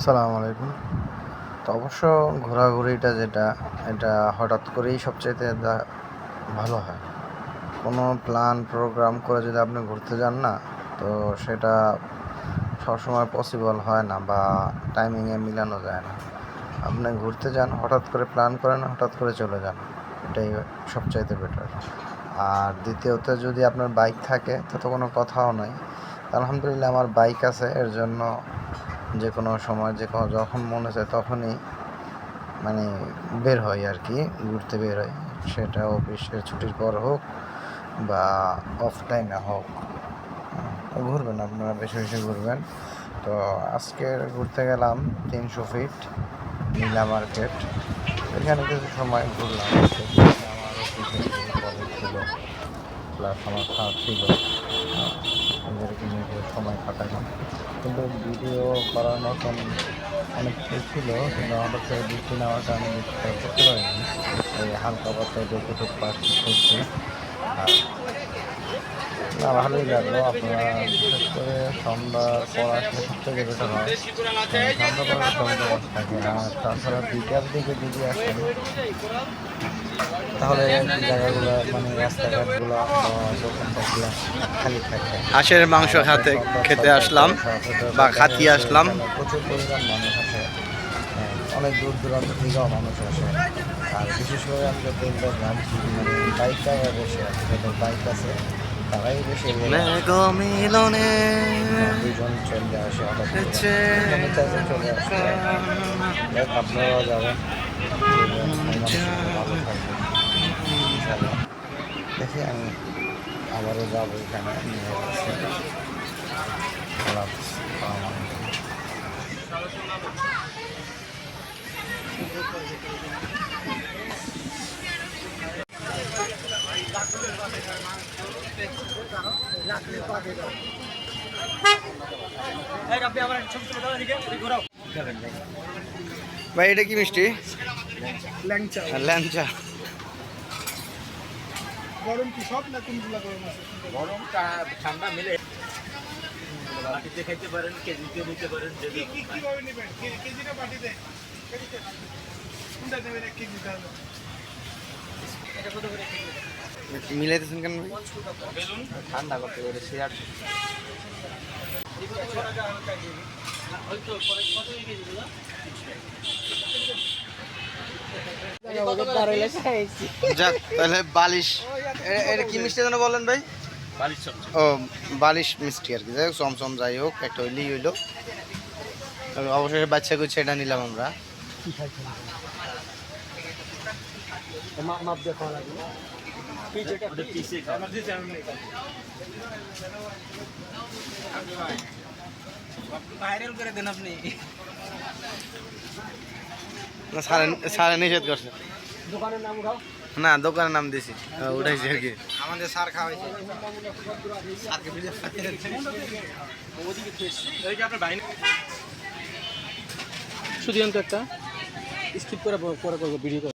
আসসালামু আলাইকুম। তো অবশ্য ঘোরাঘুরিটা এটা হঠাৎ করেই সবচাইতে ভালো হয়। কোনো প্ল্যান প্রোগ্রাম করে যদি আপনি ঘুরতে যান না, তো সেটা সবসময় পসিবল হয় না বা টাইমিংয়ে মিলানো যায় না। আপনি ঘুরতে যান, হঠাৎ করে প্ল্যান করেন, হঠাৎ করে চলে যান, এটাই সবচাইতে বেটার। আর দ্বিতীয়ত যদি আপনার বাইক থাকে তো কোনো কথাও নাই। আলহামদুলিল্লাহ আমার বাইক আছে, এর জন্য যে কোনো সময় যখন মনে চায় তখনই বের হয় আর কি, ঘুরতে বের হয়, সেটা অফিসের ছুটির পর হোক বা অফ টাইমে হোক। ঘুরবেন, আপনারা বেশি বেশি ঘুরবেন। তো আজকে ঘুরতে গেলাম 300 ফিট নীলা মার্কেট। এখানে কিছু সময় ঘুরলাম, আমার অফিসের কলিগ ছিল প্লাস আমার খাওয়া ছিল, এদেরকে নিয়ে সময় কাটালাম। কিন্তু ভিডিও করার মতন অনেক কিছু ছিল, কিন্তু আমাদের থেকে বৃষ্টি নেওয়ার কারণে বৃষ্টিটা করতে পারিনি। এই হালকা পাতায় যতটুকু পাশে করছি। না, ভালোই লাগলো। আপনারা বিশেষ করে সন্ধ্যার পর আসলে সবথেকে বেটার হয়, সন্ধ্যা পর জমজমাট থাকে। আর তাছাড়া বিকাল দিকে যদি আসেন তাহলে জায়গাগুলো রাস্তাঘাটগুলো দোকানপাটগুলো খালি থাকে। হাঁসের মাংস খেতে আসলাম বা খাতি আসলাম। প্রচুর পরিমাণ মানুষ আসে, অনেক দূর দূরান্ত থেকেও মানুষ আসে। আর বিশেষ করে আমি যত দেখলাম বাইকটাও বেশি আছে, যাদের বাইক আছে তারাই বেশি মিলনে দুজন চলে আসে, হঠাৎ চলে আসে। আপনারাও যাবেন, ভালো থাকবেন ইনশাআল্লাহ। দেখি আমি আবারও যাবো, এখানে নিয়ে আসছি। আল্লাহ হাফিজ। আসসালামু আলাইকুম। ভাই এটা কি মিষ্টি? ল্যাংচা। ল্যাংচা। গরম কি সব না কোনগুলা গরম আছে? গরমটা ঠান্ডা মিলে বাটিতে খাইতে পারেন, কেজিতে নিতে পারেন। কিভাবে নেবেন? কেজিটা বাটিতে? কেজিতে? কোনটা নেবেন? 1 কেজি তাহলে? এটা কত করে কেজি? মিলাইতেছেন কেন? ঠান্ডা করতে পারে শেয়ার। যাক, তাহলে বালিশ। এটা কি মিষ্টি যেন বলেন ভাই? বালিশ সবজি। ও, বালিশ মিষ্টি আর কি। যাই হোক, চমচম যাই হোক, একটা হইলেই হইলো। অবশেষে বাচ্চা কুচ্ছে এটা নিলাম আমরা। ভাইরাল করে দেন আপনি। না, সারে নিষেধ করছে। দোকানের নাম উঠাও। না, দোকানের নাম দিছি, উঠাইছি আর কি। আমাদের সার খাওয়াইছে। শুধু একটা স্কিপ করে পরে করবো ভিডিও।